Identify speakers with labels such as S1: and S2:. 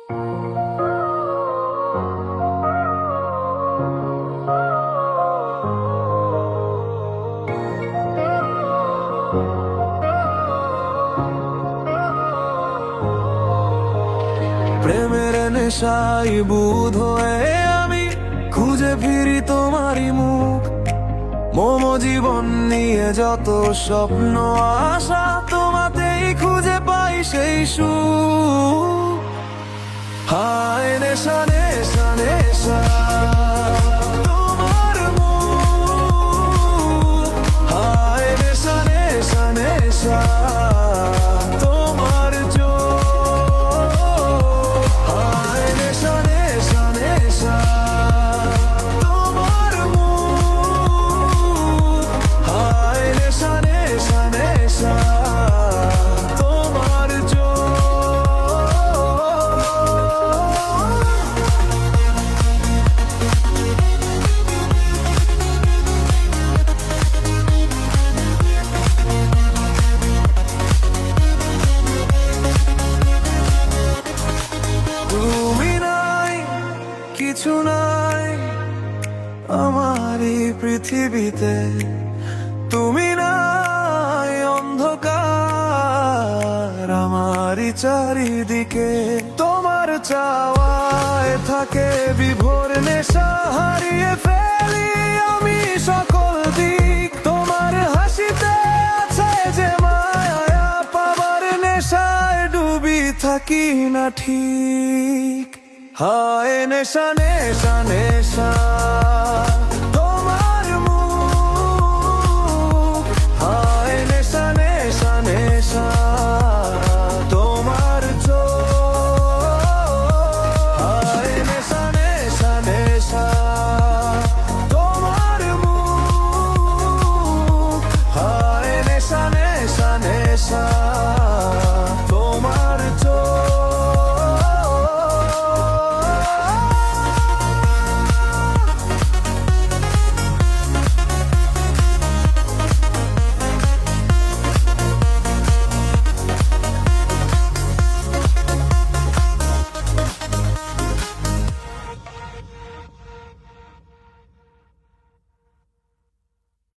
S1: প্রেমের নেশায় বুধ হয়ে আমি খুঁজে ফিরি তোমারই মুখ। মম জীবন নিয়ে যত স্বপ্ন আশা, তোমাতেই খুঁজে পাই সেই সুখ। হায় নেশা নেশা নেশা তোমার মুখ, হায় নেশা নেশা নেশা তোমার চোখ, হায় নেশা নেশা নেশা তোমার মুখ, হায় নেশা নেশা নেশা তোমার চোখ। তুমি নাই, কিছু নাই আমার এই পৃথিবীতে, তুমি নাই, অন্ধকার আমারই চারিদিকে। তোমার চাওয়ায় থাকে বিভোর নেশা, হারিয়ে ফেলি আমি সকল দিক। তোমার হাসিতে আছে যে মায়া, পাবার নেশায় ডুবি থাকি না ঠিক। হায় নেশা নেশা নেশা